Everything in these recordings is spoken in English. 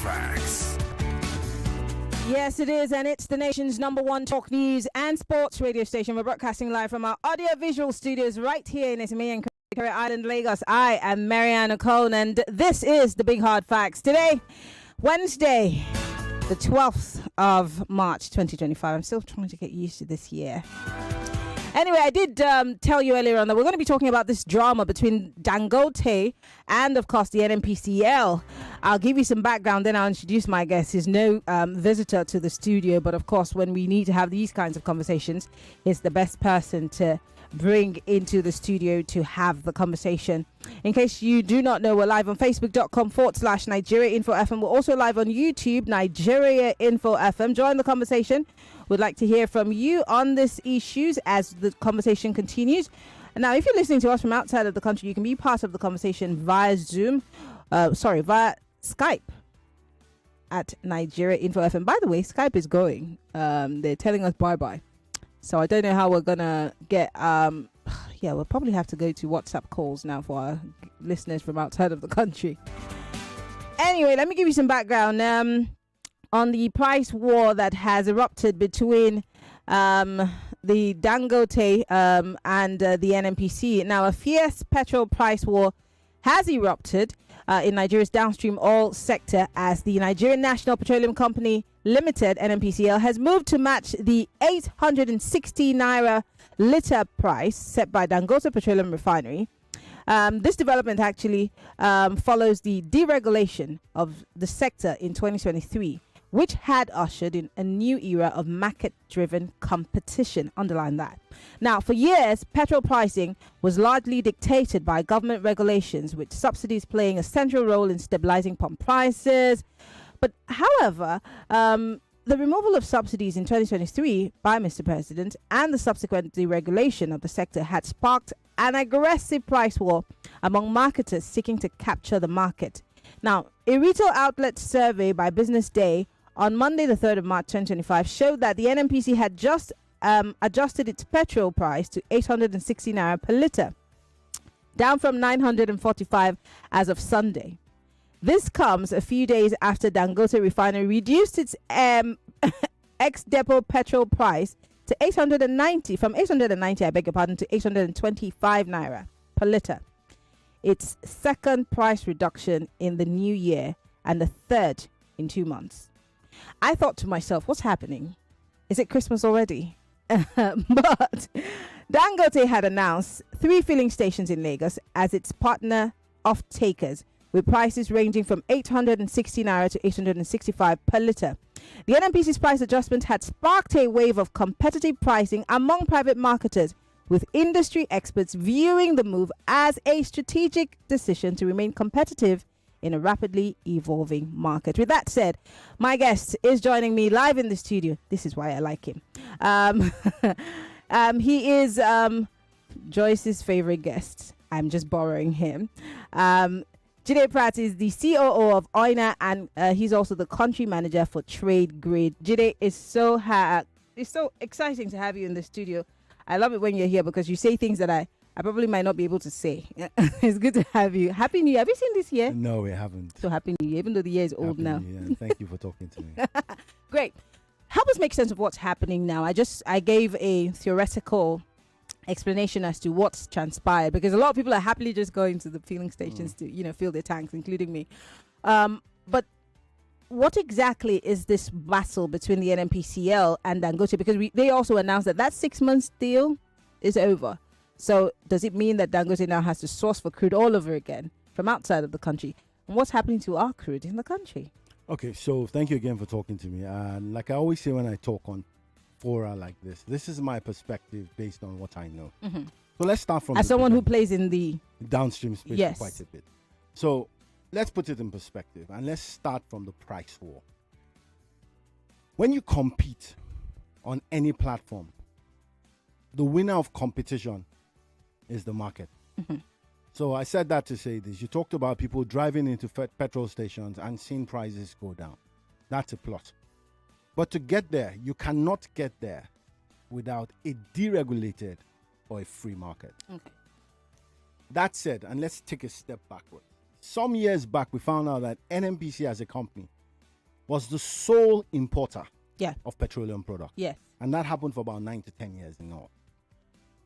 facts. Yes, it is, and it's the nation's #1 talk news and sports radio station. We're broadcasting live from our audio-visual studios right here in Ismail and Curry Island, Lagos. I am Maryann Okon, and this is the Big Hard Facts. Today, Wednesday, the 12th of March, 2025. I'm still trying to get used to this year. Anyway, I did tell you earlier on that we're going to be talking about this drama between Dangote and, of course, the NNPCL. I'll give you some background, then I'll introduce my guest. He's no visitor to the studio, but, of course, when we need to have these kinds of conversations, he's the best person to bring into the studio to have the conversation. In case you do not know, we're live on facebook.com/Nigeria Info FM. We're also live on YouTube, Nigeria Info FM. Join the conversation. We'd like to hear from you on these issues as the conversation continues. And now, if you're listening to us from outside of the country, you can be part of the conversation via via Skype at Nigeria Info FM. By the way, Skype is going. They're telling us bye-bye. So I don't know how we're going to get... we'll probably have to go to WhatsApp calls now for our listeners from outside of the country. Anyway, let me give you some background on the price war that has erupted between the Dangote and the NNPC. Now, a fierce petrol price war has erupted in Nigeria's downstream oil sector as the Nigerian National Petroleum Company Limited, NNPCL, has moved to match the 860 naira litre price set by Dangote Petroleum Refinery. This development actually follows the deregulation of the sector in 2023, which had ushered in a new era of market-driven competition. Underline that. Now, for years, petrol pricing was largely dictated by government regulations, with subsidies playing a central role in stabilizing pump prices. But however, the removal of subsidies in 2023 by Mr. President and the subsequent deregulation of the sector had sparked an aggressive price war among marketers seeking to capture the market. Now, a retail outlet survey by Business Day on Monday, the 3rd of March 2025, showed that the NNPC had just adjusted its petrol price to 860 naira per litre, down from 945 as of Sunday. This comes a few days after Dangote Refinery reduced its ex-depot petrol price to 890, from 890, to 825 naira per litre. Its second price reduction in the new year and the third in 2 months. I thought to myself, what's happening? Is it Christmas already? But Dangote had announced 3 filling stations in Lagos as its partner off-takers, with prices ranging from 860 naira to 865 per litre. The NNPC's price adjustment had sparked a wave of competitive pricing among private marketers, with industry experts viewing the move as a strategic decision to remain competitive in a rapidly evolving market. With that said, my guest is joining me live in the studio. This is why I like him. He is Joyce's favorite guest. I'm just borrowing him. Jide Pratt is the COO of Aiona, and he's also the country manager for TradeGrid. Jide, it's so exciting to have you in the studio. I love it when you're here because you say things that I probably might not be able to say. It's good to have you. Happy New Year. Have you seen this year? No, we haven't. So Happy New Year, even though the year is old now. New Year. Thank you for talking to me. Great. Help us make sense of what's happening now. I gave a theoretical explanation as to what's transpired, because a lot of people are happily just going to the filling stations to fill their tanks, including me. But what exactly is this battle between the NNPCL and Dangote? Because they also announced that 6 months deal is over. So does it mean that Dangote now has to source for crude all over again from outside of the country? And what's happening to our crude in the country? Okay, so thank you again for talking to me. And like I always say when I talk on fora like this is my perspective based on what I know. Mm-hmm. So let's start from... As someone who plays in the... downstream space, yes, for quite a bit. So let's put it in perspective and let's start from the price war. When you compete on any platform, the winner of competition is the market. Mm-hmm. So I said that to say this. You talked about people driving into petrol stations and seeing prices go down. That's a plot. But to get there, you cannot get there without a deregulated or a free market. Okay. That said, and let's take a step backward. Some years back, we found out that NNPC as a company was the sole importer Yeah. of petroleum products. Yes. And that happened for about 9 to 10 years in all.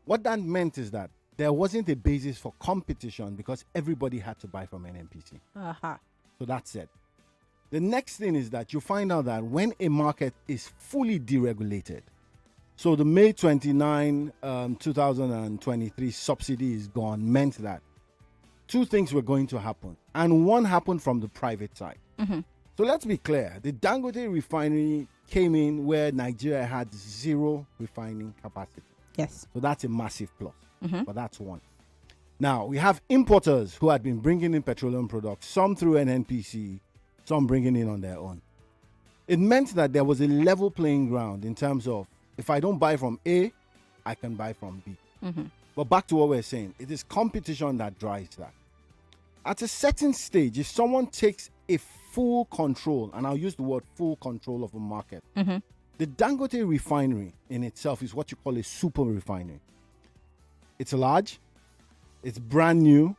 What that meant is that there wasn't a basis for competition because everybody had to buy from NNPC. Uh-huh. So that's it. The next thing is that you find out that when a market is fully deregulated, so the May 29, 2023 subsidy is gone, meant that two things were going to happen. And one happened from the private side. Mm-hmm. So let's be clear. The Dangote refinery came in where Nigeria had zero refining capacity. Yes. So that's a massive plus. Mm-hmm. But that's one. Now, we have importers who had been bringing in petroleum products, some through NNPC, some bringing in on their own. It meant that there was a level playing ground in terms of if I don't buy from A, I can buy from B. Mm-hmm. But back to what we're saying, it is competition that drives that. At a certain stage, if someone takes a full control, and I'll use the word full control of a market, Mm-hmm. the Dangote refinery in itself is what you call a super refinery. It's large, it's brand new,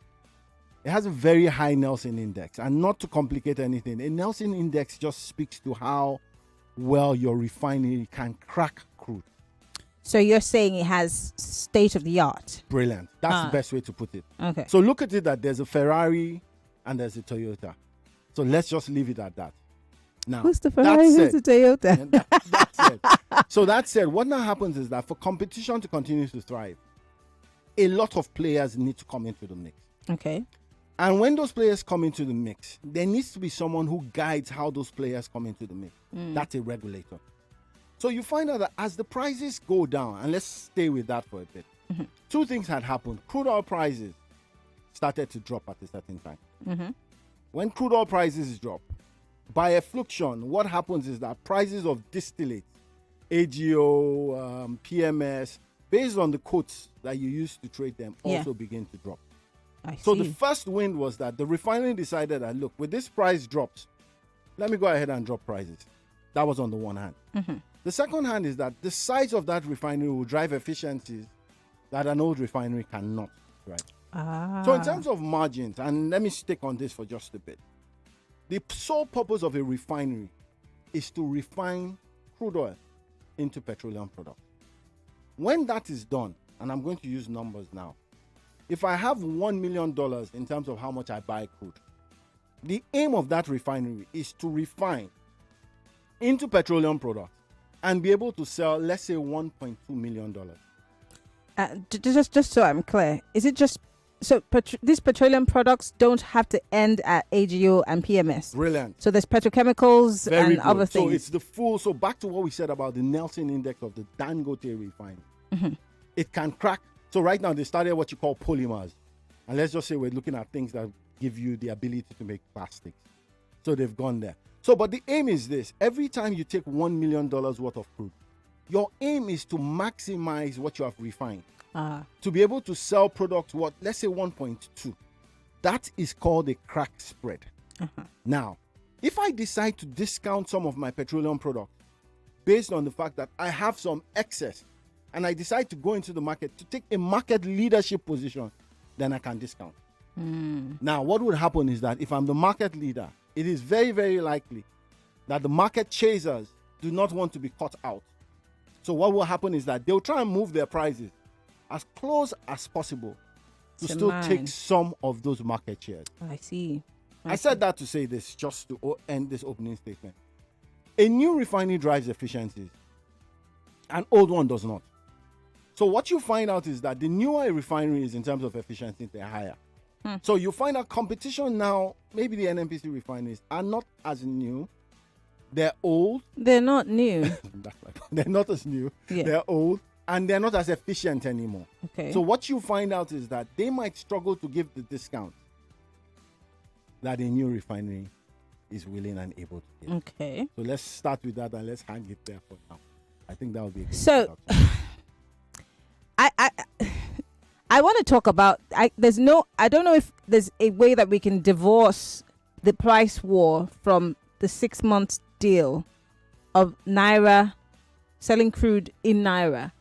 it has a very high Nelson index. And not to complicate anything, a Nelson index just speaks to how well your refinery can crack crude. So you're saying it has state of the art. Brilliant. That's the best way to put it. Okay. So look at it that there's a Ferrari and there's a Toyota. So let's just leave it at that. Now, Who's the Ferrari? Who's the Toyota? That's it. So that said, what now happens is that for competition to continue to thrive, a lot of players need to come into the mix. Okay. And when those players come into the mix, there needs to be someone who guides how those players come into the mix. That's a regulator. So you find out that as the prices go down, and let's stay with that for a bit, two things had happened. Crude oil prices started to drop at a certain time. Mm-hmm. When crude oil prices drop, by effluxion, what happens is that prices of distillates, AGO, PMS, based on the quotes that you use to trade them, also begin to drop. So the first wind was that the refinery decided that, look, with this price drops, let me go ahead and drop prices. That was on the one hand. Mm-hmm. The second hand is that the size of that refinery will drive efficiencies that an old refinery cannot, right? So in terms of margins, and let me stick on this for just a bit. The sole purpose of a refinery is to refine crude oil into petroleum products. When that is done, and I'm going to use numbers now, if I have $1 million in terms of how much I buy crude, the aim of that refinery is to refine into petroleum products and be able to sell, let's say, $1.2 million. Just so I'm clear, is it just so these petroleum products don't have to end at AGO and PMS? Brilliant. So there's petrochemicals Very and good. other things. So it's the full. So back to what we said about the Nelson index of the Dangote refinery. Mm-hmm. It can crack. So right now they started what you call polymers, and let's just say we're looking at things that give you the ability to make plastics. So they've gone there. So, but the aim is this: every time you take $1 million worth of crude, your aim is to maximize what you have refined. To be able to sell products worth, let's say, 1.2. That is called a crack spread. Now, if I decide to discount some of my petroleum products based on the fact that I have some excess and I decide to go into the market to take a market leadership position, then I can discount. Now, what would happen is that if I'm the market leader, it is very, very likely that the market chasers do not want to be caught out. So what will happen is that they'll try and move their prices as close as possible to still take some of those market shares. I see. I said that to say this, just to end this opening statement. A new refinery drives efficiencies. An old one does not. So what you find out is that the newer refinery is in terms of efficiency, they're higher. So you find out competition now, maybe the NNPC refineries are not as new. They're old. They're not new. They're not as new. Yeah. They're old. And they're not as efficient anymore. Okay. So what you find out is that they might struggle to give the discount that a new refinery is willing and able to give. Okay. So let's start with that and let's hang it there for now. I think that would be a good So I want to talk about I don't know if there's a way that we can divorce the price war from the 6 months deal of Naira selling crude in Naira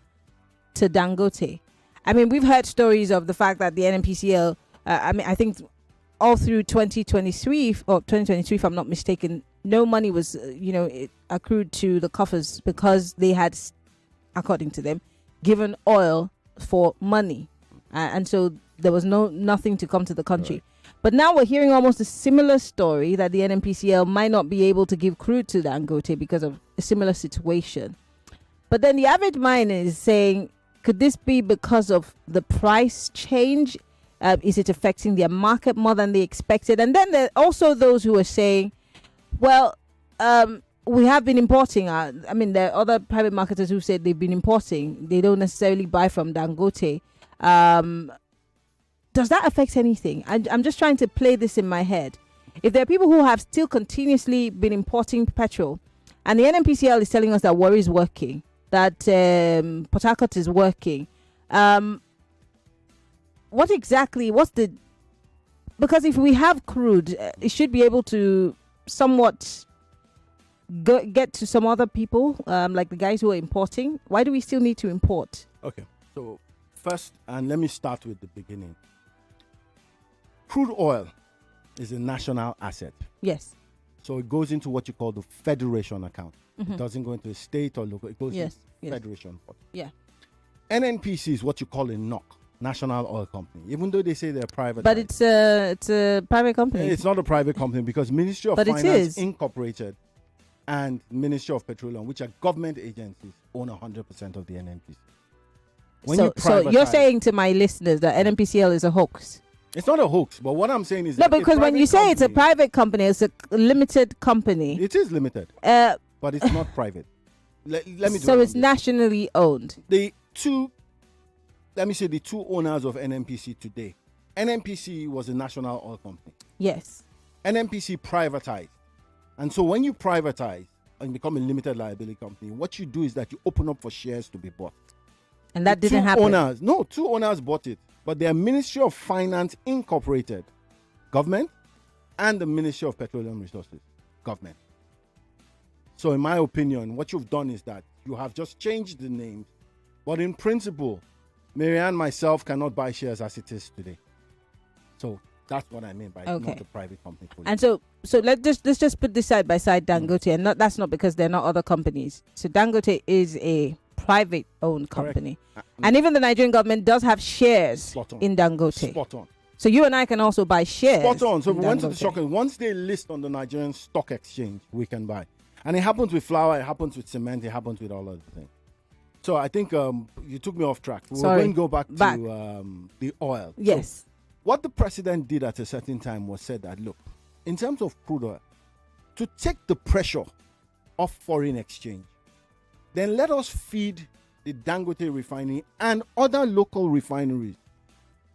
to Dangote. I mean, we've heard stories of the fact that the NNPCL, I think all through 2023 or 2023, if I'm not mistaken, no money was, accrued to the coffers because they had, according to them, given oil for money, and so there was nothing to come to the country. Right. But now we're hearing almost a similar story that the NNPCL might not be able to give crude to Dangote because of a similar situation. But then the average miner is saying, could this be because of the price change? Is it affecting their market more than they expected? And then there are also those who are saying, well, we have been importing. There are other private marketers who said they've been importing. They don't necessarily buy from Dangote. Does that affect anything? I'm just trying to play this in my head. If there are people who have still continuously been importing petrol, and the NNPCL is telling us that Warri is working, that Port Harcourt is working, what exactly, because if we have crude, it should be able to somewhat get to some other people, like the guys who are importing. Why do we still need to import? Okay, so first, and let me start with the beginning. Crude oil is a national asset. Yes. So it goes into what you call the federation account. Mm-hmm. It doesn't go into a state or local. It goes into federation. Yeah. NNPC is what you call a NOC, National Oil Company, even though they say they're private. But it's a private company. It's not a private company because Ministry of Finance Incorporated and Ministry of Petroleum, which are government agencies, own 100% of the NNPC. So you're saying to my listeners that NNPCL is a hoax? It's not a hoax, but what I'm saying is... No, because when you say it's a private company, it's a limited company. It is limited, but it's not private. Let me. So it's nationally owned. The two owners of NNPC today. NNPC was a national oil company. Yes. NNPC privatized. And so when you privatize and become a limited liability company, what you do is that you open up for shares to be bought. And that didn't happen. Two owners bought it. But their Ministry of Finance Incorporated, government, and the Ministry of Petroleum Resources, government. So in my opinion, what you've done is that you have just changed the names. But in principle, Maryann, myself, cannot buy shares as it is today. So that's what I mean by not a private company. And so let's just put this side by side, Dangote, and that's not because they're not other companies. So Dangote is a private owned company. And even the Nigerian government does have shares in Dangote. Spot on. So you and I can also buy shares. Spot on. So we went to the stock, and once they list on the Nigerian Stock Exchange, we can buy. And it happens with flour, it happens with cement, it happens with all other things. So I think you took me off track. We're going to go back to the oil. Yes. So what the president did at a certain time was said that, look, in terms of crude oil, to take the pressure off foreign exchange, then let us feed the Dangote refinery and other local refineries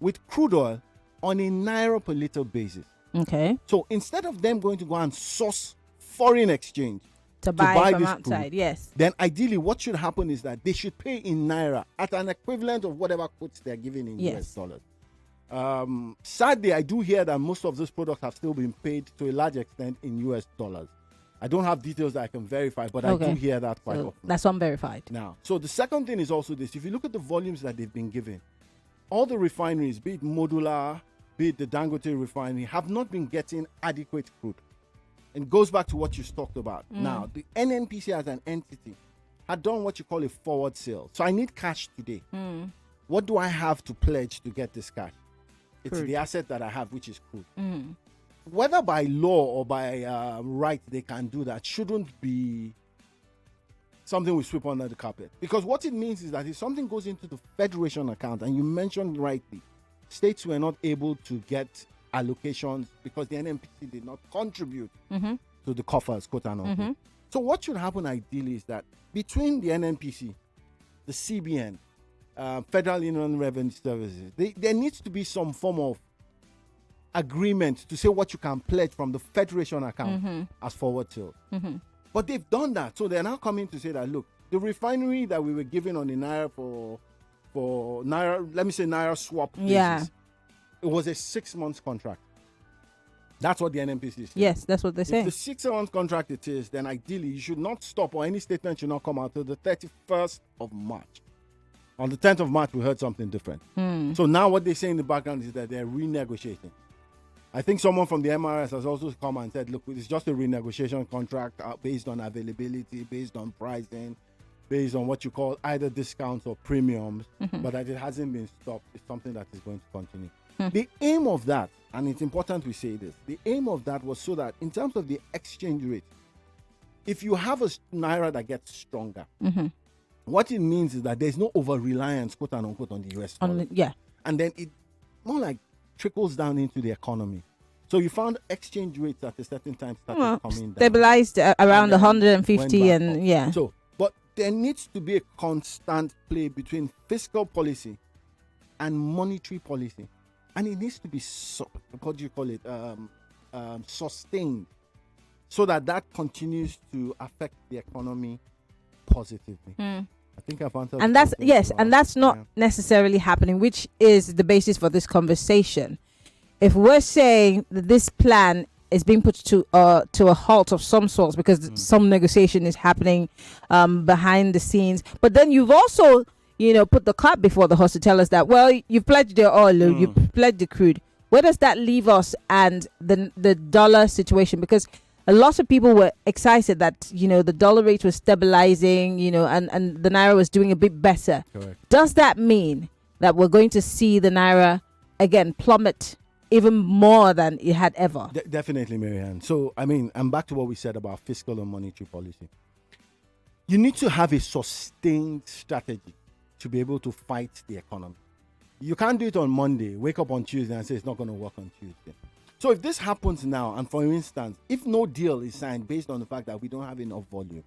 with crude oil on a naira per liter basis. Okay. So instead of them going to go and source foreign exchange to buy from this outside, crude, yes, then ideally what should happen is that they should pay in naira at an equivalent of whatever quotes they're giving in US dollars. Sadly, I do hear that most of those products have still been paid to a large extent in US dollars. I don't have details that I can verify, but I do hear that quite often. That's unverified. Now, so the second thing is also this. If you look at the volumes that they've been given, all the refineries, be it Modular, be it the Dangote refinery, have not been getting adequate crude. And it goes back to what you talked about. Now, the NNPC as an entity had done what you call a forward sale. So I need cash today. What do I have to pledge to get this cash? It's the asset that I have, which is crude. Whether by law or by right they can do that shouldn't be something we sweep under the carpet. Because what it means is that if something goes into the federation account, and you mentioned rightly, states were not able to get allocations because the NNPC did not contribute to the coffers, quote unquote. So what should happen ideally is that between the NNPC, the CBN, Federal Inland Revenue Services, there needs to be some form of agreement to say what you can pledge from the federation account as forward sales. But they've done that. So they're now coming to say that, look, the refinery that we were given on the naira for naira, let me say naira swap basis, it was a 6 month contract. That's what the NNPC is saying. Yes, that's what they're saying. If the 6 month contract it is, then ideally you should not stop, or any statement should not come out till the 31st of March. On the 10th of March, we heard something different. So now what they say in the background is that they're renegotiating. I think someone from the MRS has also come and said, look, it's just a renegotiation contract based on availability, based on pricing, based on what you call either discounts or premiums, but that it hasn't been stopped. It's something that is going to continue. The aim of that, and it's important we say this, the aim of that was so that in terms of the exchange rate, if you have a naira that gets stronger, what it means is that there's no over-reliance, quote and unquote, on the US dollar. And then it more like trickles down into the economy. So you found exchange rates at a certain time started coming down. Stabilized around 150 and So, but there needs to be a constant play between fiscal policy and monetary policy. And it needs to be, what do you call it, sustained, so that continues to affect the economy positively. I think I've answered. And that's and that's not necessarily happening, which is the basis for this conversation. If we're saying that this plan is being put to a halt of some sorts because some negotiation is happening behind the scenes, but then you've also put the cart before the horse to tell us that, well, you've pledged the oil, you've pledged the crude. Where does that leave us and the dollar situation? Because a lot of people were excited that, the dollar rate was stabilizing, and the naira was doing a bit better. Correct. Does that mean that we're going to see the naira again plummet even more than it had ever? Definitely, Maryann. So, I'm back to what we said about fiscal and monetary policy. You need to have a sustained strategy to be able to fight the economy. You can't do it on Monday, wake up on Tuesday and say it's not going to work on Tuesday. So if this happens now, and for instance, if no deal is signed based on the fact that we don't have enough volume,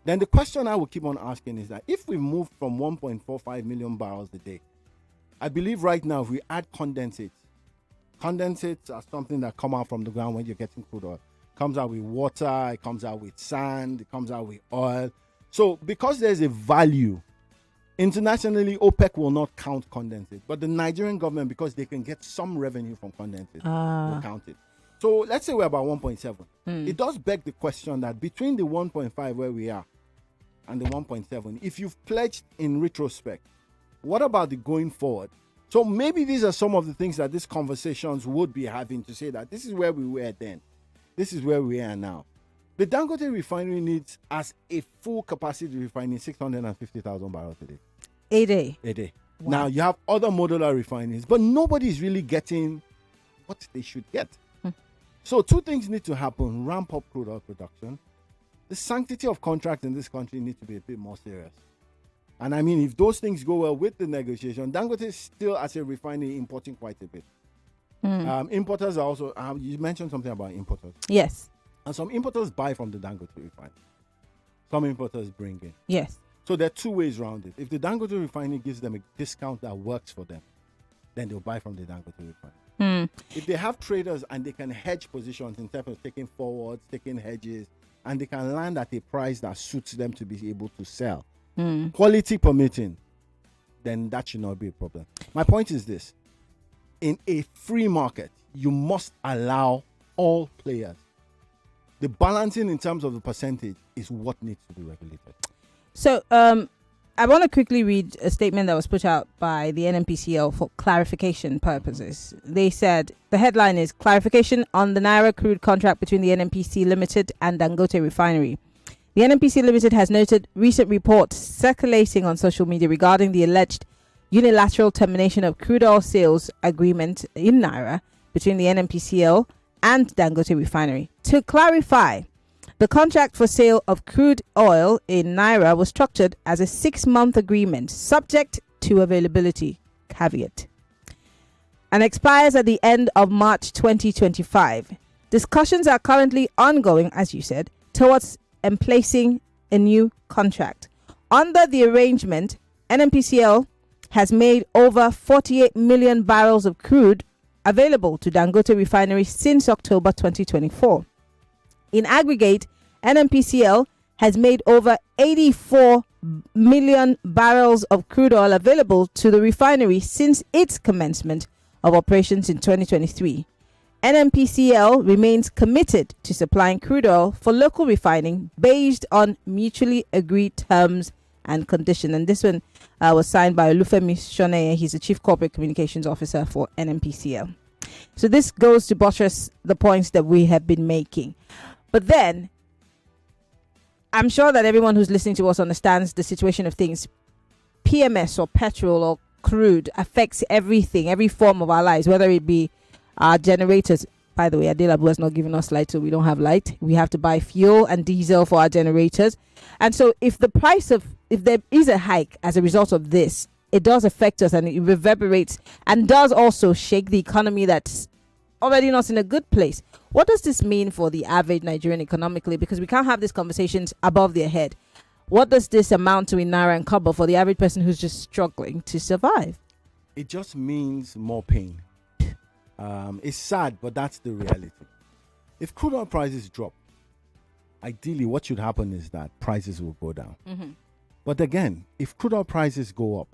then the question I will keep on asking is that if we move from 1.45 million barrels a day, I believe right now if we add condensates are something that come out from the ground when you're getting crude oil. It comes out with water, it comes out with sand, it comes out with oil. So because there's a value, internationally, OPEC will not count condensate, but the Nigerian government, because they can get some revenue from condensate, will count it. So let's say we're about 1.7. It does beg the question that between the 1.5 where we are and the 1.7, if you've pledged in retrospect, what about the going forward? So maybe these are some of the things that these conversations would be having to say that this is where we were then. This is where we are now. The Dangote refinery needs, as a full capacity refining, 650,000 barrels a day. A day. Wow. Now, you have other modular refineries, but nobody is really getting what they should get. So, two things need to happen. Ramp up crude oil production. The sanctity of contracts in this country need to be a bit more serious. And if those things go well with the negotiation, Dangote is still, as a refinery, importing quite a bit. Importers are also, you mentioned something about importers. Yes. And some importers buy from the Dangote refinery. Some importers bring in. Yes. So there are two ways around it. If the Dangote refinery gives them a discount that works for them, then they'll buy from the Dangote refinery. If they have traders and they can hedge positions in terms of taking forwards, taking hedges, and they can land at a price that suits them to be able to sell, quality permitting, then that should not be a problem. My point is this. In a free market, you must allow all players. The balancing in terms of the percentage is what needs to be regulated. So I want to quickly read a statement that was put out by the NNPCL for clarification purposes. They said, the headline is clarification on the Naira crude contract between the NNPC Limited and Dangote Refinery. The NNPC Limited has noted recent reports circulating on social media regarding the alleged unilateral termination of crude oil sales agreement in Naira between the NNPCL and Dangote Refinery. To clarify, the contract for sale of crude oil in Naira was structured as a 6-month agreement subject to availability caveat and expires at the end of March 2025. Discussions are currently ongoing, as you said, towards emplacing a new contract. Under the arrangement, NNPCL has made over 48 million barrels of crude available to Dangote Refinery since October 2024. In aggregate, NNPCL has made over 84 million barrels of crude oil available to the refinery since its commencement of operations in 2023. NNPCL remains committed to supplying crude oil for local refining based on mutually agreed terms and conditions. And this one was signed by Olufemi Shoneye. He's the Chief Corporate Communications Officer for NNPCL. So this goes to buttress the points that we have been making. But then, I'm sure that everyone who's listening to us understands the situation of things. PMS or petrol or crude affects everything, every form of our lives, whether it be our generators. By the way, Adelabu has not given us light, so we don't have light. We have to buy fuel and diesel for our generators. And so if there is a hike as a result of this, it does affect us and it reverberates and does also shake the economy that's already not in a good place. What does this mean for the average Nigerian economically? Because we can't have these conversations above their head. What does this amount to in naira and kobo for the average person who's just struggling to survive? It just means more pain. It's sad, but that's the reality. If crude oil prices drop, ideally what should happen is that prices will go down. But again, if crude oil prices go up,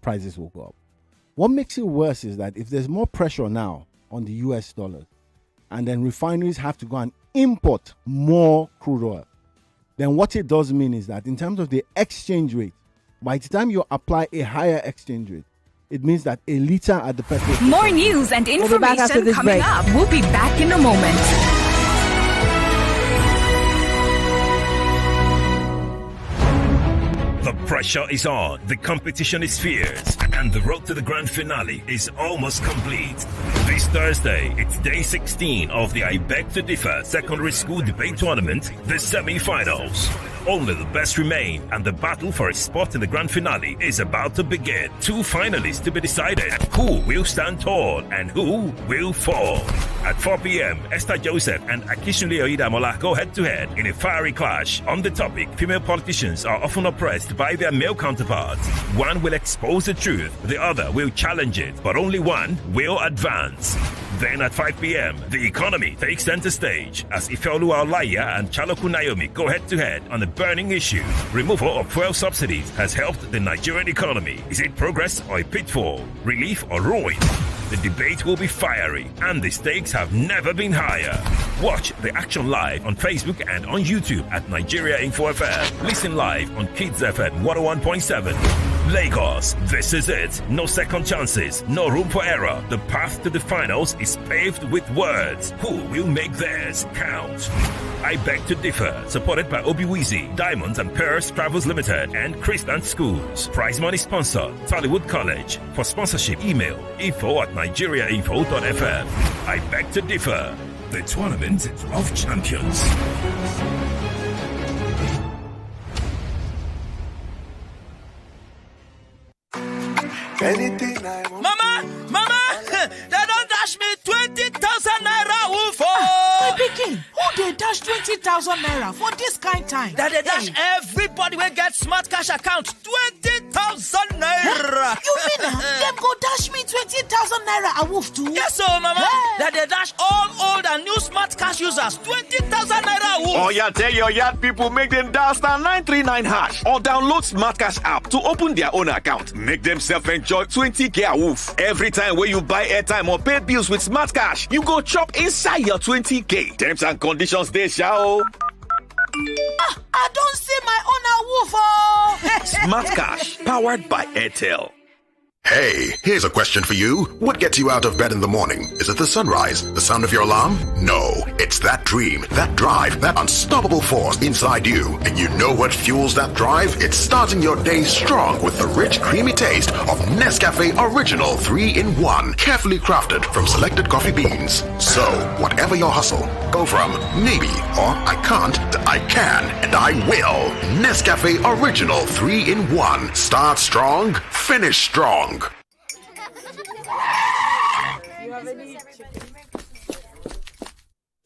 prices will go up. What makes it worse is that if there's more pressure now on the US dollar, and then refineries have to go and import more crude oil, then what it does mean is that in terms of the exchange rate, by the time you apply a higher exchange rate, it means that a liter at the petrol station. More news and information coming up. We'll be back in a moment. The pressure is on, the competition is fierce, and the road to the grand finale is almost complete. This Thursday, it's day 16 of the I Beg to Differ Secondary School Debate Tournament, the semi-finals. Only the best remain, and the battle for a spot in the grand finale is about to begin. 2 finalists to be decided. Who will stand tall and who will fall? At 4 p.m., Esther Joseph and Akishunle Oyedamola go head-to-head in a fiery clash. On the topic, female politicians are often oppressed by their male counterparts. One will expose the truth, the other will challenge it, but only one will advance. Then at 5 p.m., the economy takes center stage as Ifeolu Olaiya and Chaloku Naomi go head-to-head on a burning issue. Removal of fuel subsidies has helped the Nigerian economy. Is it progress or a pitfall? Relief or ruin? The debate will be fiery, and the stakes have never been higher. Watch the action live on Facebook and on YouTube at Nigeria Info FM. Listen live on Kids FM 101.7. Lagos, this is it. No second chances, no room for error. The path to the finals is paved with words. Who will make theirs count? I Beg to Differ, supported by Obiwizi, Diamonds and Pearls Travels Limited, and Christian Schools. Prize money sponsor, Tollywood College. For sponsorship, email info@nigeriainfo.fm. I Beg to Differ, the tournament of champions. Anything I want. Mama, they don't dash me 20,000 naira woof. My pikin, who they dash 20,000 naira for this kind time? That they dash everybody will get smart cash account 20,000 naira. You mean them go dash me 20,000 naira a woof too? Yes, so mama. Hey. That they dash all old and new smart cash users 20,000 naira woof. Oh yeah, tell your yard people make them dial *939# or download Smart Cash app to open their own account. Make them self-enjoy 20k a woof. Every time when you buy airtime or pay bills with Smart Cash, you go chop inside your 20k. Terms and conditions they shall. I don't see my own a woof. Oh. Smart Cash, powered by Airtel. Hey, here's a question for you. What gets you out of bed in the morning? Is it the sunrise? The sound of your alarm? No, it's that dream, that drive, that unstoppable force inside you. And you know what fuels that drive? It's starting your day strong with the rich, creamy taste of Nescafe Original 3-in-1, carefully crafted from selected coffee beans. So, whatever your hustle, go from maybe or I can't to I can and I will. Nescafe Original 3-in-1. Start strong, finish strong.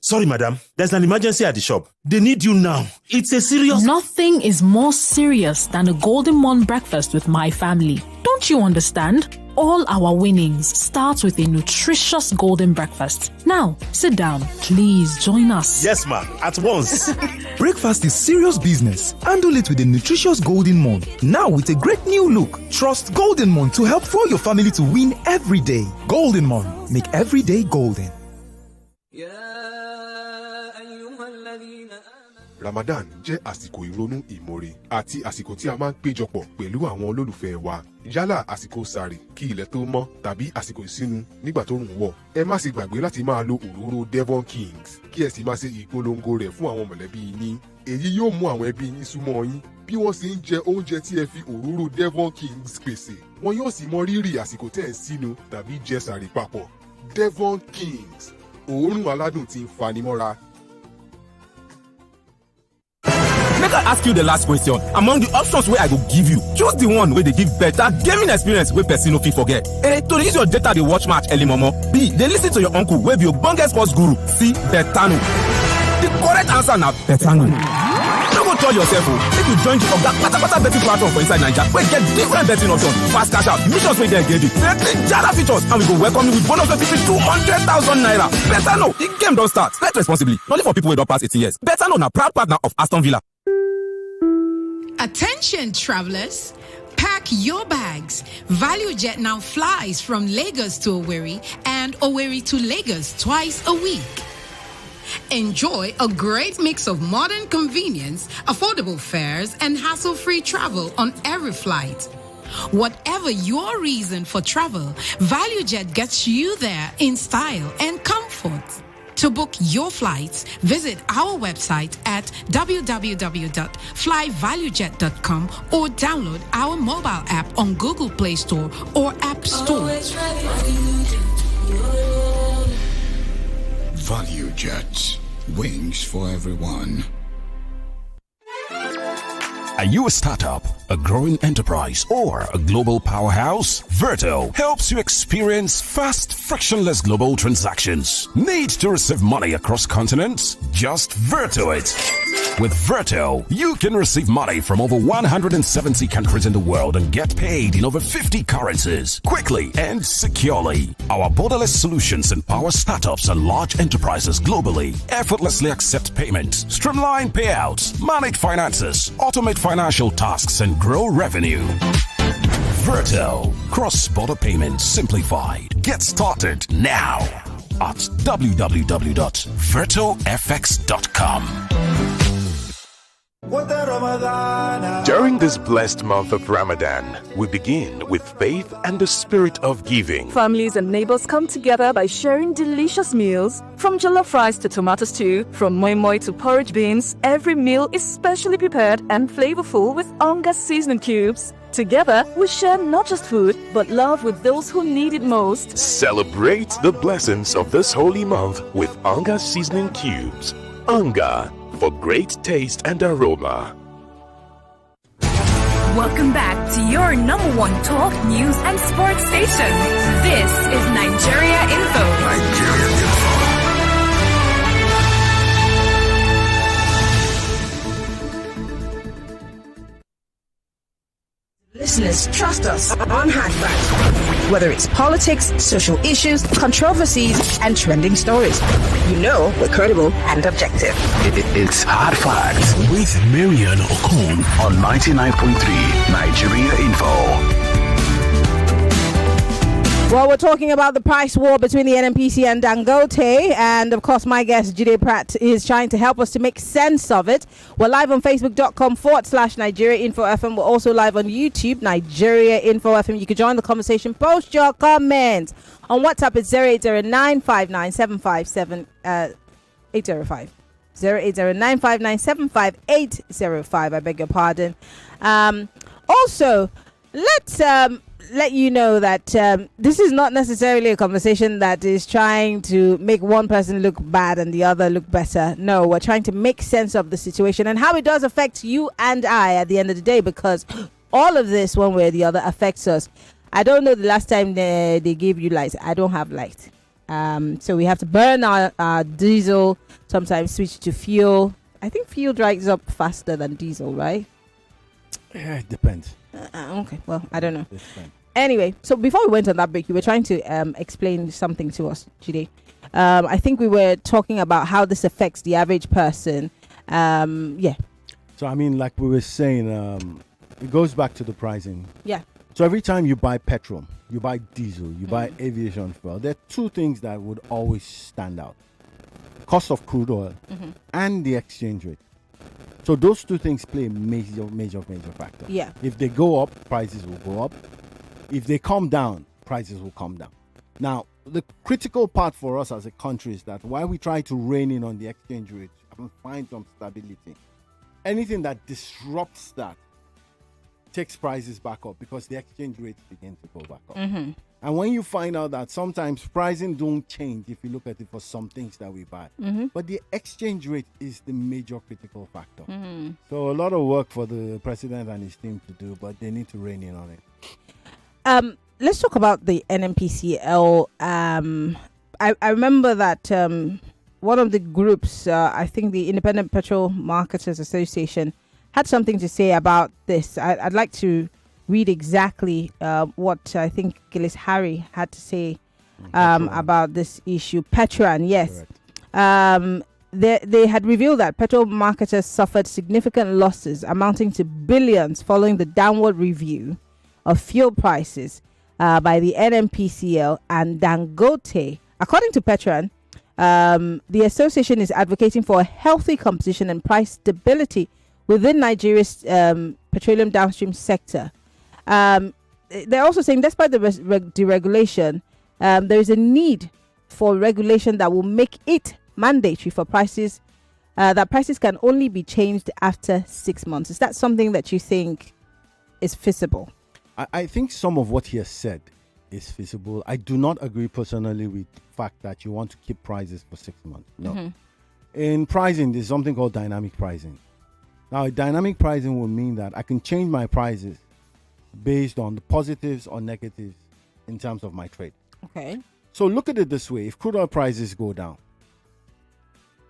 Sorry, madam. There's an emergency at the shop. They need you now. It's a serious... Nothing is more serious than a Golden Morn breakfast with my family. Don't you understand? All our winnings start with a nutritious golden breakfast. Now, sit down. Please join us. Yes, ma'am. At once. Breakfast is serious business. Handle it with a nutritious Golden Morn. Now with a great new look. Trust Golden Morn to help fuel your family to win every day. Golden Morn. Make every day golden. Ramadan jẹ́ àsìkò ìrònú ìmoore àti àsìkò tí a máa ń péjọpọ̀ pẹ̀lú àwọn olólùfẹ́ wa. Yálà àsìkò sààrì kí ilẹ̀ tó mọ́ tàbí àsìkò ìsinu nígbà tó rùn wọ̀. Ẹ má sì gbàgbé láti máa lo òróró Devon Kings kí ẹ sì máa ṣe ìpolongo rẹ̀ fún àwọn mọ̀lẹ́bí yín. Èyí yóò mú àwọn ẹbí yín súnmọ́ yín bí wọ́n sì ń jẹ oúnjẹ tí ẹ fi òróró Devon Kings pèsè. Wọn yóò sì mọ rírì àsìkò tẹ́ ẹ sínú tàbí jẹ sààrì papọ̀. Devon Kings, òórùn aládùn tí ń fanimọ́ra. Make I ask you the last question. Among the options wey I go give you, choose the one wey dey give better gaming experience wey person no fit forget. A, to use your data dey watch match early momo. B, dey listen to your uncle wey be ogbonge sports guru. C, Betano. The correct answer na Betano. No go tell yourself if you join the Oga Patapata betting platform for inside Naija wey get different betting options, fast cash out, missions wey dey engaging, plenty jara features, and we go welcome you with bonus of 200,000 naira. Betano, the game don start. Bet responsibly. Only for people wey don pass 18 years. Betano na proud partner of Aston Villa. Attention travelers, pack your bags. ValueJet now flies from Lagos to Owerri and Owerri to Lagos twice a week. Enjoy a great mix of modern convenience, affordable fares, and hassle-free travel on every flight. Whatever your reason for travel, ValueJet gets you there in style and comfort. To book your flights, visit our website at www.flyvaluejet.com or download our mobile app on Google Play Store or App Store. ValueJet, wings for everyone. Are you a startup, a growing enterprise, or a global powerhouse? Verto helps you experience fast, frictionless global transactions. Need to receive money across continents? Just Verto it. With Verto, you can receive money from over 170 countries in the world and get paid in over 50 currencies, quickly and securely. Our borderless solutions empower startups and large enterprises globally. Effortlessly accept payments, streamline payouts, manage finances, automate financial tasks, and grow revenue. Verto, cross-border payments simplified. Get started now at www.vertofx.com. During this blessed month of Ramadan, we begin with faith and the spirit of giving. Families and neighbors come together by sharing delicious meals. From jollof rice to tomato stew, from moi moi to porridge beans, every meal is specially prepared and flavorful with Onga seasoning cubes. Together, we share not just food, but love with those who need it most. Celebrate the blessings of this holy month with Onga seasoning cubes. Onga, for great taste and aroma. Welcome back to your number one talk, news, and sports station. This is Nigeria Info. Nigeria Info. Listeners, trust us on Handbags. Whether it's politics, social issues, controversies, and trending stories, you know we're credible and objective. It's Hard Facts with Maryann Okon on 99.3 Nigeria Info. Well, we're talking about the price war between the NNPC and Dangote, and of course my guest Jide Pratt is trying to help us to make sense of it. We're live on facebook.com/Nigeria Info FM. We're also live on YouTube, Nigeria Info FM. You can join the conversation, post your comments. On WhatsApp, it's 08095975805. 08095975805. I beg your pardon. Also, let's let you know that this is not necessarily a conversation that is trying to make one person look bad and the other look better. No, we're trying to make sense of the situation and how it does affect you and I at the end of the day, because all of this, one way or the other, affects us. I don't know the last time they gave you lights. I don't have light. So we have to burn our diesel, sometimes switch to fuel. I think fuel dries up faster than diesel, right? Yeah, it depends. Okay, well, I don't know. Anyway, so before we went on that break, you were trying to explain something to us, Jide. I think we were talking about how this affects the average person. Yeah. So, I mean, like we were saying, it goes back to the pricing. Yeah. So every time you buy petrol, you buy diesel, you buy aviation fuel, there are two things that would always stand out. Cost of crude oil and the exchange rate. So those two things play a major factor. Yeah. If they go up, prices will go up. If they come down, prices will come down. Now, the critical part for us as a country is that while we try to rein in on the exchange rate and find some stability, anything that disrupts that takes prices back up because the exchange rates begin to go back up. Mm-hmm. And when you find out that sometimes pricing don't change if you look at it for some things that we buy, but the exchange rate is the major critical factor. So a lot of work for the president and his team to do, but they need to rein in on it. Let's talk about the NNPCL. I remember that one of the groups, I think the Independent Petrol Marketers Association, had something to say about this. I'd like to read exactly what I think Gillis Harry had to say about this issue. Petran, yes. They had revealed that petrol marketers suffered significant losses amounting to billions following the downward review of fuel prices by the NNPCL and Dangote. According to Petran, the association is advocating for a healthy competition and price stability within Nigeria's petroleum downstream sector. They're also saying, despite the deregulation, there is a need for regulation that will make it mandatory for prices, that prices can only be changed after 6 months. Is that something that you think is feasible? I think some of what he has said is feasible. I do not agree personally with the fact that you want to keep prices for 6 months. No. In pricing, there's something called dynamic pricing. Now, dynamic pricing will mean that I can change my prices based on the positives or negatives in terms of my trade. Okay. So look at it this way. If crude oil prices go down,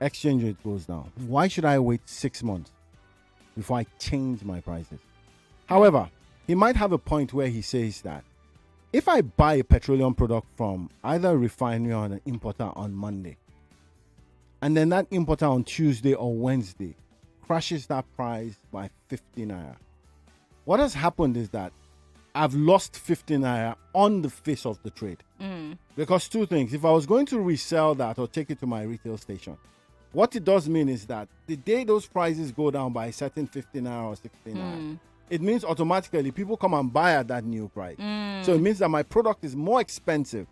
exchange rate goes down, why should I wait 6 months before I change my prices? However, he might have a point where he says that if I buy a petroleum product from either a refinery or an importer on Monday, and then that importer on Tuesday or Wednesday crashes that price by 50 naira, what has happened is that I've lost 50 naira on the face of the trade. Because two things. If I was going to resell that or take it to my retail station, what it does mean is that the day those prices go down by a certain 50 naira or 60 naira, it means automatically people come and buy at that new price. So it means that my product is more expensive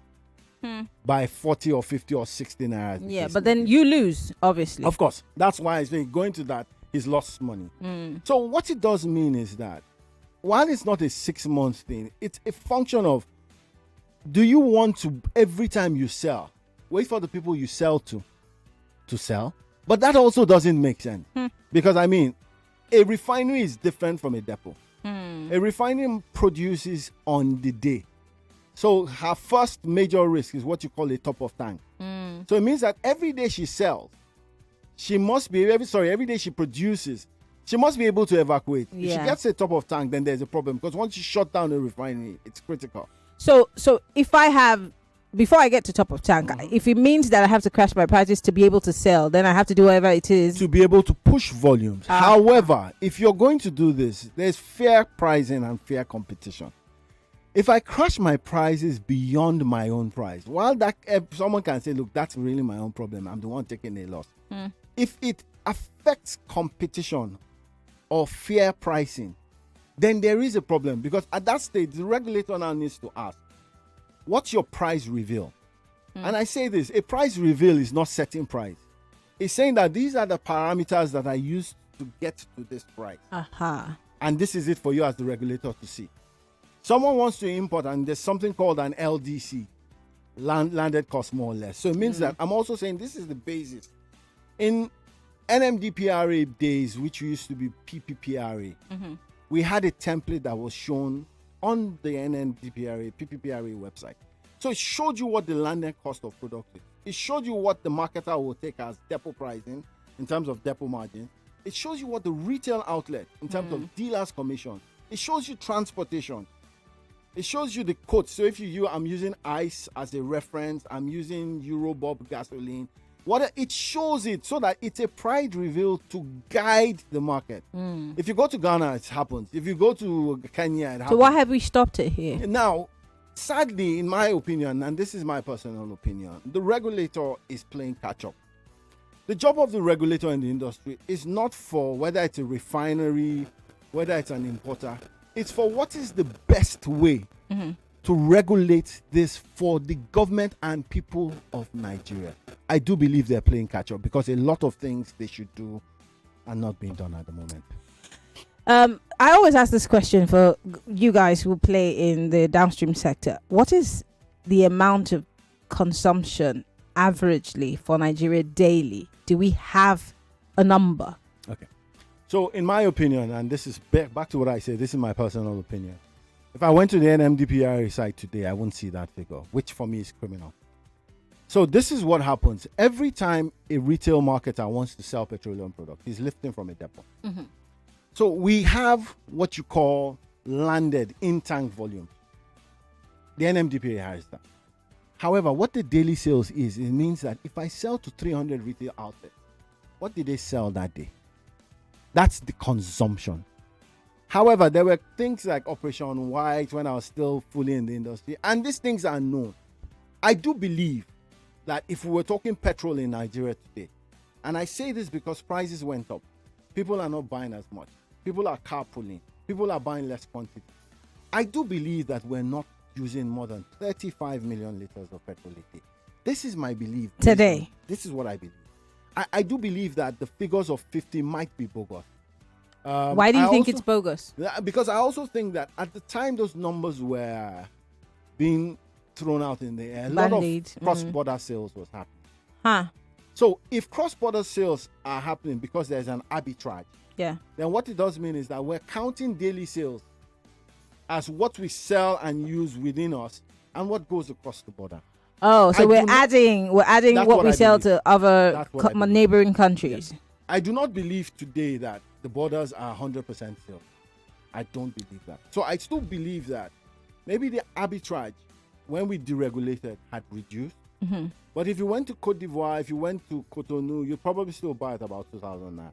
by 40 or 50 or 60 naira. Yeah, but then you lose, obviously. Of course. That's why I say going to that, he's lost money. So what it does mean is that while it's not a 6 month thing, it's a function of, do you want to, every time you sell, wait for the people you sell to sell? But that also doesn't make sense. Because, I mean, a refinery is different from a depot. A refinery produces on the day. So her first major risk is what you call a top of tank. So it means that every day she sells, she must be, every day she produces, she must be able to evacuate. If she gets a top of tank, then there's a problem. Because once you shut down a refinery, it's critical. So if I have, before I get to top of tank, if it means that I have to crash my prices to be able to sell, then I have to do whatever it is to be able to push volumes. However, if you're going to do this, there's fair pricing and fair competition. If I crash my prices beyond my own price, while that someone can say, look, that's really my own problem, I'm the one taking a loss. If it affects competition or fair pricing, then there is a problem, because at that stage, the regulator now needs to ask, what's your price reveal? And I say this, a price reveal is not setting price. It's saying that these are the parameters that I used to get to this price. And this is it for you as the regulator to see. Someone wants to import, and there's something called an LDC, landed cost more or less. So it means that I'm also saying this is the basis. In NMDPRA days, which used to be PPPRA, we had a template that was shown on the NNPPRA, PPPRA website. So it showed you what the landed cost of product is. It showed you what the marketer will take as depot pricing in terms of depot margin. It shows you what the retail outlet in terms of dealer's commission. It shows you transportation. It shows you the quotes. So if I'm using ICE as a reference, I'm using Eurobob gasoline. It shows it so that it's a price reveal to guide the market. If you go to Ghana, it happens. If you go to Kenya, it happens. So why have we stopped it here? Now, sadly, in my opinion, and this is my personal opinion, the regulator is playing catch up. The job of the regulator in the industry is not for whether it's a refinery, whether it's an importer. It's for what is the best way to regulate this for the government and people of Nigeria. I do believe they're playing catch up because a lot of things they should do are not being done at the moment. I always ask this question for you guys who play in the downstream sector. What is the amount of consumption averagely for Nigeria daily? Do we have a number? Okay. So in my opinion, and this is back to what I said, this is my personal opinion. If I went to the NMDPRA site today, I wouldn't see that figure, which for me is criminal. So this is what happens. Every time a retail marketer wants to sell petroleum products, he's lifting from a depot. So we have what you call landed in-tank volume. The NMDPRA has that. However, what the daily sales is, it means that if I sell to 300 retail outlets, what did they sell that day? That's the consumption. However, there were things like Operation White when I was still fully in the industry, and these things are known. I do believe that if we were talking petrol in Nigeria today, and I say this because prices went up, people are not buying as much. People are carpooling. People are buying less quantity. I do believe that we're not using more than 35 million liters of petrol a day. This is my belief. Today. This is what I believe. I do believe that the figures of 50 might be bogus. Why do you think it's bogus? Because I also think that at the time those numbers were being thrown out in the air, a lot of cross-border sales was happening. So if cross-border sales are happening because there's an arbitrage, then what it does mean is that we're counting daily sales as what we sell and use within us and what goes across the border. Oh, so we're adding what we sell to other neighboring countries. Yes. I do not believe today that the borders are 100% sealed. I don't believe that. So I still believe that maybe the arbitrage when we deregulated had reduced. But if you went to Cote d'Ivoire, if you went to Cotonou, you'd probably still buy it about 2,000 naira.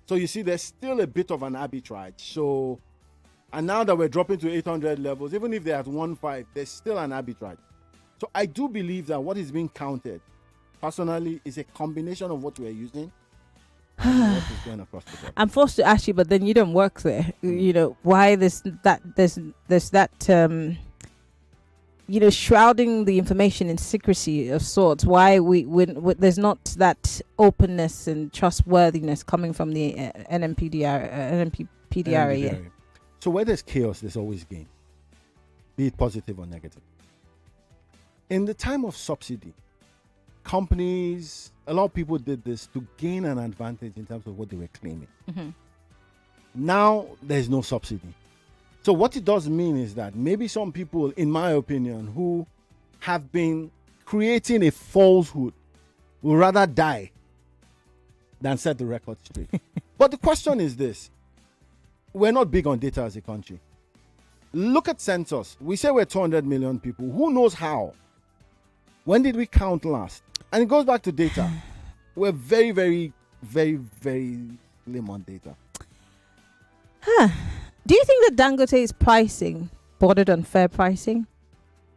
So you see, there's still a bit of an arbitrage. So, and now that we're dropping to 800 levels, even if they're at 1.5, there's still an arbitrage. So I do believe that what is being counted, personally, is a combination of what we're using and what is going across the board. I'm forced to ask you, but then you don't work there. You know, why there's that shrouding the information in secrecy of sorts. Why there's not that openness and trustworthiness coming from the NNPDRA yet. So where there's chaos, there's always gain, be it positive or negative. In the time of subsidy, companies, a lot of people did this to gain an advantage in terms of what they were claiming. Now there's no subsidy. So what it does mean is that maybe some people, in my opinion, who have been creating a falsehood will rather die than set the record straight. But the question is this. We're not big on data as a country. Look at census. We say we're 200 million people. Who knows how? When did we count last? And it goes back to data. We're very, very, very, very slim on data. Do you think that Dangote's pricing bordered on fair pricing?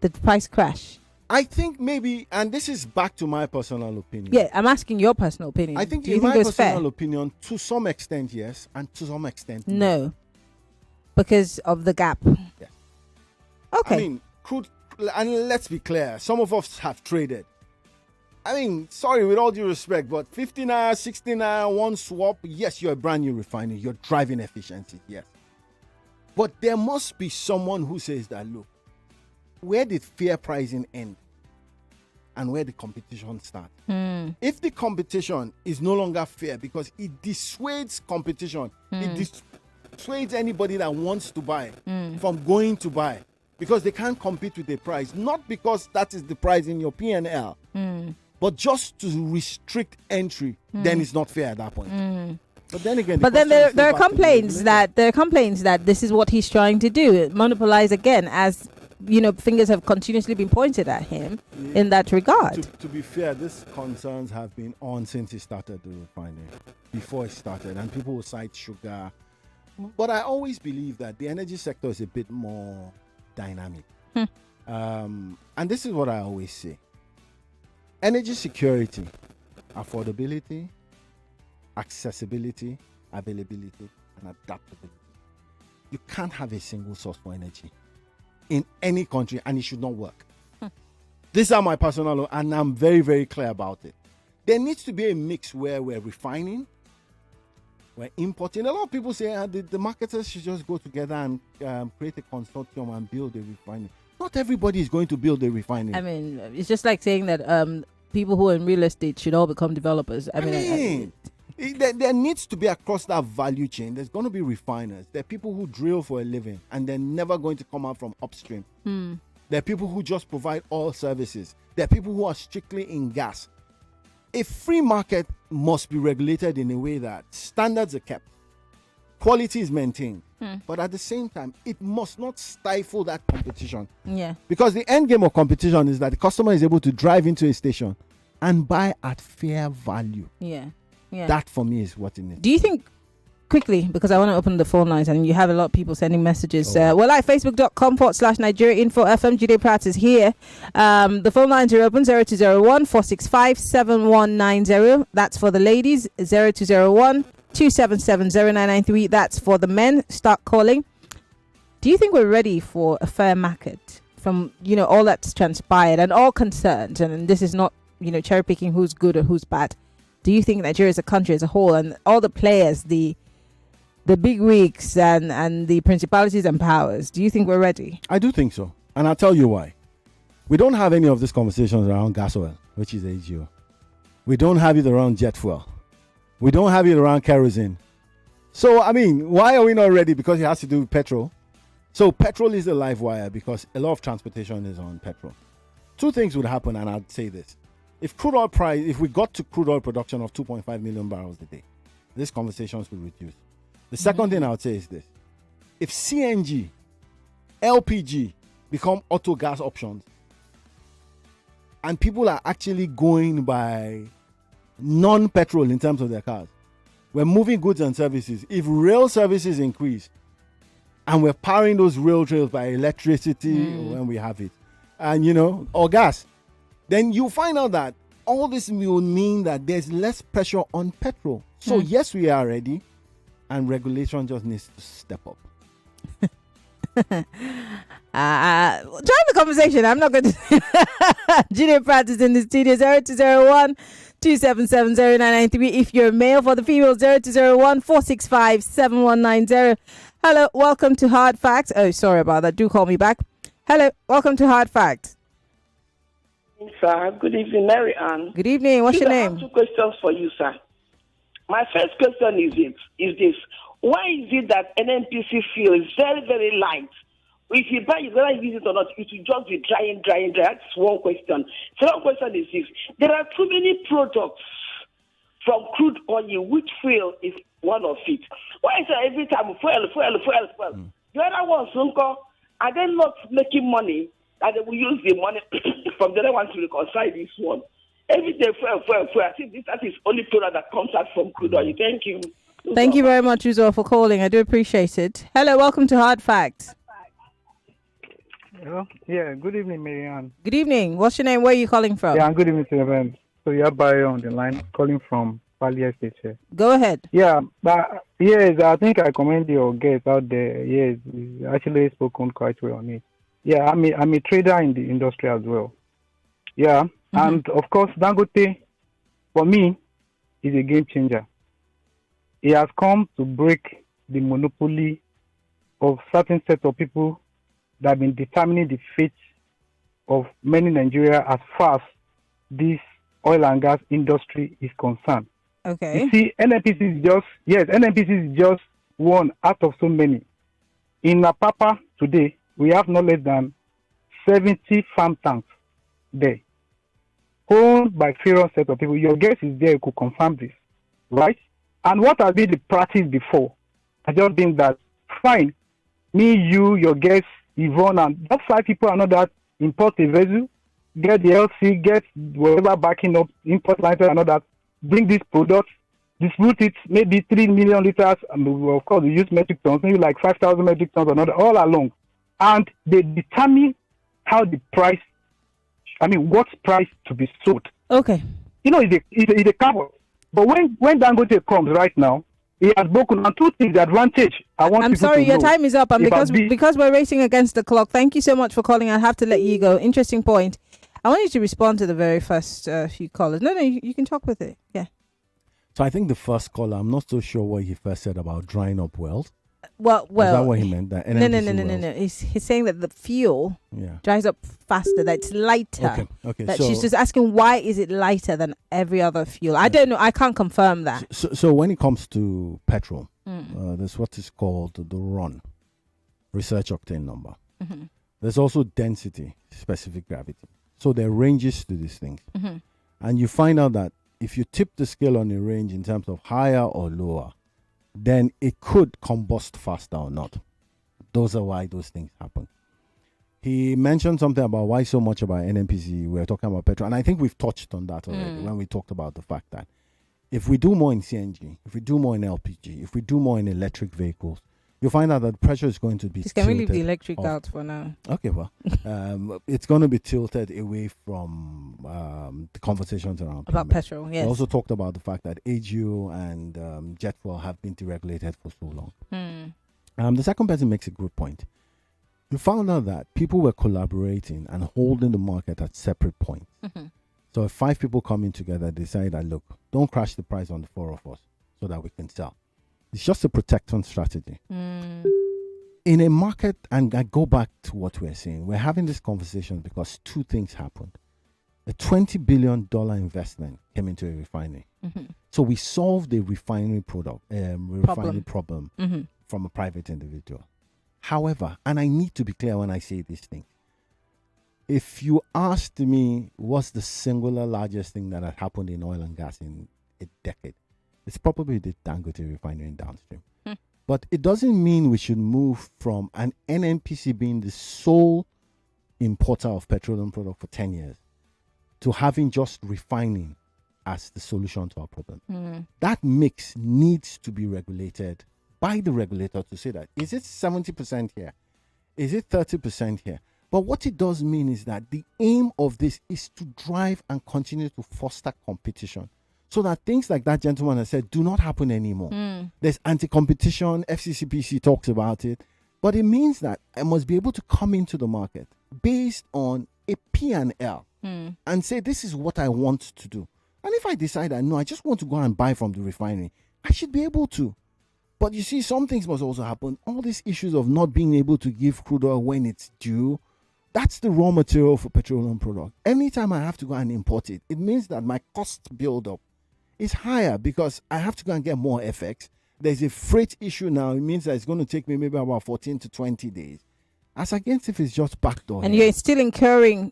The price crash? I think maybe, and this is back to my personal opinion. Yeah, I'm asking your personal opinion. I think Do you in think my it was fair? personal opinion, to some extent, yes, and to some extent, No. Because of the gap. Yes. Okay. I mean, crude, and let's be clear, some of us have traded. I mean, sorry, with all due respect, but 50 naira, 60 naira, one swap, yes, you're a brand new refinery, you're driving efficiency, yes. But there must be someone who says that, look, where did fair pricing end and where the competition start? If the competition is no longer fair because it dissuades competition, it dissuades anybody that wants to buy from going to buy because they can't compete with the price, not because that is the price in your P&L, but just to restrict entry, then it's not fair at that point. But then again, there are complaints that this is what he's trying to do, monopolize again, as you know, fingers have continuously been pointed at him in that regard. To be fair, these concerns have been on since he started the refinery, before it started, and people will cite sugar. But I always believe that the energy sector is a bit more dynamic. And this is what I always say. Energy security affordability, accessibility, availability, and adaptability. You can't have a single source for energy in any country, and it should not work. These are my personal, and I'm very, very clear about it. There needs to be a mix where we're refining, we're importing. A lot of people say the marketers should just go together and create a consortium and build a refinery. Not everybody is going to build a refinery. I mean, it's just like saying that people who are in real estate should all become developers. I mean, there needs to be across that value chain. There's going to be refiners. There are people who drill for a living and they're never going to come out from upstream. There are people who just provide oil services. There are people who are strictly in gas. A free market must be regulated in a way that standards are kept, quality is maintained, but at the same time, it must not stifle that competition. Yeah. Because the end game of competition is that the customer is able to drive into a station and buy at fair value. Yeah. Yeah. That for me is what it is. Do you think, quickly, because I want to open the phone lines and you have a lot of people sending messages. We're like facebook.com/Nigeria Info FM. Jide Pratt is here. The phone lines are open 0201 465 7190. That's for the ladies. 0201 277 0993. That's for the men. Start calling. Do you think we're ready for a fair market from, all that's transpired and all concerned? And this is not, cherry picking who's good or who's bad. Do you think Nigeria as a country as a whole and all the players, the big wigs and the principalities and powers, do you think we're ready? I do think so. And I'll tell you why. We don't have any of these conversations around gas oil, which is AGO. We don't have it around jet fuel. We don't have it around kerosene. So, why are we not ready? Because it has to do with petrol. So petrol is the live wire because a lot of transportation is on petrol. Two things would happen, and I'd say this. If we got to crude oil production of 2.5 million barrels a day, these conversations will reduce. The second thing I would say is this. If CNG, LPG become auto gas options, and people are actually going by non-petrol in terms of their cars, we're moving goods and services. If rail services increase, and we're powering those rail trails by electricity when we have it, and or gas, then you find out that all this will mean that there's less pressure on petrol. So yes, we are ready, and regulation just needs to step up. Join the conversation. I'm not going to. Jide Pratt is in the studio. 0201 277 0993. If you're a male, for the female, 0201 465 7190. Hello, welcome to Hard Facts. Oh, sorry about that. Do call me back. Hello, welcome to Hard Facts. Sir, good evening, Maryann. Good evening. What's your name? I have two questions for you, sir. My first question is this. Why is it that NNPC fuel is very, very light? If you buy it, whether you use it or not, it will just be drying. That's one question. Second question is this. There are too many products from crude oil, which fuel is one of it. Why is it every time fuel? The other ones, are they not making money? And they will use the money from the other one to reconcile this one. Every day, fuel. I think that is only product that comes out from crude oil. Thank you. Thank you very much, Uzo, for calling. I do appreciate it. Hello, welcome to Hard Facts. Hello? Yeah, good evening, Maryann. Good evening. What's your name? Where are you calling from? Yeah, good evening to everyone. So you have Bayo on the line, calling from Valley Estate here. Go ahead. Yeah, but yes, I think I commend your guest out there. Yes, you actually spoken quite well on it. Yeah, I'm a trader in the industry as well. Yeah, and of course, Dangote, for me, is a game changer. He has come to break the monopoly of certain set of people that have been determining the fate of many Nigeria as far as this oil and gas industry is concerned. Okay. You see, NNPC is just one out of so many. In Apapa today, we have no less than 70 farm tanks there, owned by various set of people. Your guest is there who could confirm this, right? And what has been the practice before? I just think that, fine, me, you, your guest, Yvonne, and that 5 people are not that import a vessel, get the LC, get whatever backing up, import license and all that, bring this product, distribute it, maybe 3 million liters, and of course, we use metric tons, maybe like 5,000 metric tons or not, all along. And they determine how the price, what price to be sold. Okay. it's a coward. But when Dangote comes right now, he has broken on two things. The advantage. I'm sorry, your time is up, and because we're racing against the clock. Thank you so much for calling. I have to let you go. Interesting point. I want you to respond to the very first few callers. No, you can talk with it. Yeah. So I think the first caller, I'm not so sure what he first said about drying up wells. Well, is that what he meant? That no. He's saying that the fuel dries up faster. That it's lighter. Okay. That she's just asking why is it lighter than every other fuel? I don't know. I can't confirm that. So when it comes to petrol, there's what is called the RON, research octane number. Mm-hmm. There's also density, specific gravity. So there are ranges to these things, and you find out that if you tip the scale on a range in terms of higher or lower, then it could combust faster or not. Those are why those things happen. He mentioned something about why so much about NNPC. We're talking about petrol. And I think we've touched on that already when we talked about the fact that if we do more in CNG, if we do more in LPG, if we do more in electric vehicles, you'll find out that the pressure is going to be tilted. Can we leave the electric out for now? Okay, well, it's going to be tilted away from the conversations around about petrol, yes. We also talked about the fact that AGO and jet fuel have been deregulated for so long. The second person makes a good point. You found out that people were collaborating and holding the market at separate points. So if 5 people coming together, they say that, look, don't crash the price on the 4 of us so that we can sell. It's just a protection strategy. In a market, and I go back to what we're saying, we're having this conversation because 2 things happened. A $20 billion investment came into a refinery. So we solved a refinery problem from a private individual. However, and I need to be clear when I say these things, if you asked me what's the singular largest thing that had happened in oil and gas in a decade, it's probably the Dangote refinery and downstream. But it doesn't mean we should move from an NNPC being the sole importer of petroleum product for 10 years to having just refining as the solution to our problem. That mix needs to be regulated by the regulator to say that, is it 70% here? Is it 30% here? But what it does mean is that the aim of this is to drive and continue to foster competition, so that things like that gentleman has said do not happen anymore. There's anti-competition, FCCPC talks about it, but it means that I must be able to come into the market based on a P&L and say, this is what I want to do. And if I decide that, no, I just want to go and buy from the refinery, I should be able to. But you see, some things must also happen. All these issues of not being able to give crude oil when it's due, that's the raw material for petroleum product. Anytime I have to go and import it, it means that my cost build-up is higher because I have to go and get more FX. There's a freight issue now. It means that it's going to take me maybe about 14 to 20 days. As against if it's just backdoor. And you're still incurring,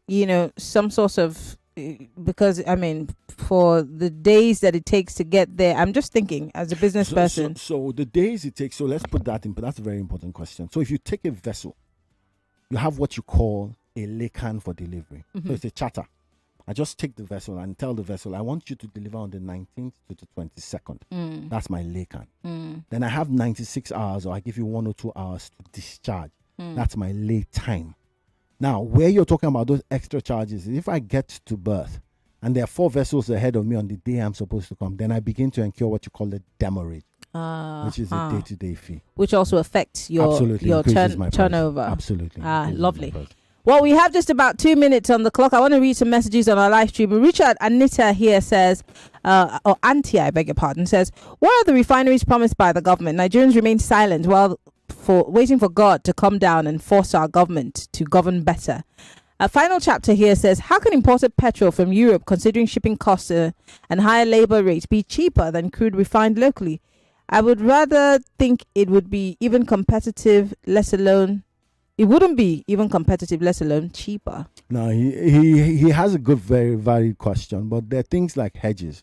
some sort of, because, for the days that it takes to get there, I'm just thinking as a business person. So the days it takes, so let's put that in, but that's a very important question. So if you take a vessel, you have what you call a laycan for delivery. So it's a charter. I just take the vessel and tell the vessel, I want you to deliver on the 19th to the 22nd. That's my laycan. Then I have 96 hours, or I give you 1 or 2 hours to discharge. That's my lay time. Now, where you're talking about those extra charges, if I get to berth and there are 4 vessels ahead of me on the day I'm supposed to come, then I begin to incur what you call the demurrage, which is a day-to-day fee. Which also affects your turnover. Absolutely. Lovely. Well, we have just about 2 minutes on the clock. I want to read some messages on our live stream. Richard Anita here says, or Auntie, I beg your pardon, says, what are the refineries promised by the government? Nigerians remain silent while waiting for God to come down and force our government to govern better. A final chapter here says, how can imported petrol from Europe, considering shipping costs and higher labor rates, be cheaper than crude refined locally? I would rather think it would be even competitive, let alone... It wouldn't be even competitive, let alone cheaper. No, he has a good, very valid question, but there are things like hedges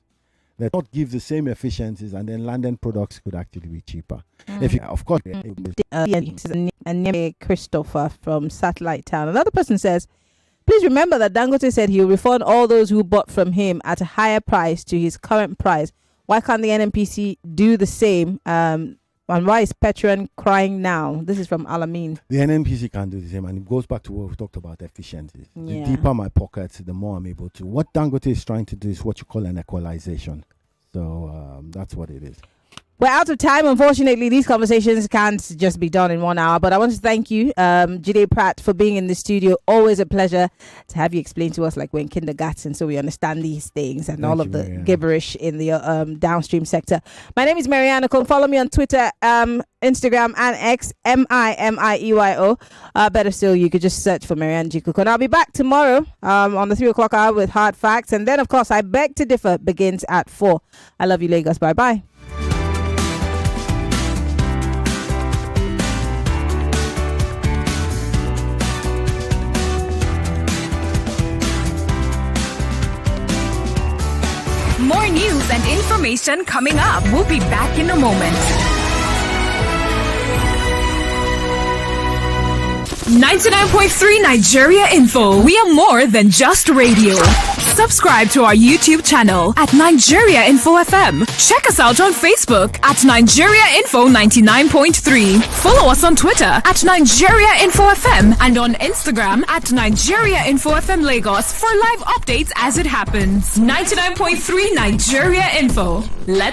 that don't give the same efficiencies, and then landed products could actually be cheaper. If you, of course, Christopher from Satellite Town. Another person says, please remember that Dangote said he'll refund all those who bought from him at a higher price to his current price. Why can't the NNPC do the same? And why is Petron crying now? This is from Alamin. The NNPC can do the same, and it goes back to what we talked about efficiency. Yeah. The deeper my pockets, the more I'm able to. What Dangote is trying to do is what you call an equalization. So that's what it is. We're out of time. Unfortunately, these conversations can't just be done in 1 hour. But I want to thank you, Jide Pratt, for being in the studio. Always a pleasure to have you explain to us like we're in kindergarten, so we understand these things and all of the gibberish in the downstream sector. My name is Maryann Okon. Follow me on Twitter, Instagram, and X, MIMIEYO. Better still, you could just search for Maryann Okon. I'll be back tomorrow on the 3 o'clock hour with Hard Facts. And then, of course, I Beg to Differ begins at 4. I love you, Lagos. Bye-bye. More news and information coming up. We'll be back in a moment. 99.3 Nigeria Info. We are more than just radio. Subscribe to our YouTube channel at Nigeria Info FM. Check us out on Facebook at Nigeria Info 99.3. Follow us on Twitter at Nigeria Info FM and on Instagram at Nigeria Info FM Lagos for live updates as it happens. 99.3 Nigeria Info. Let's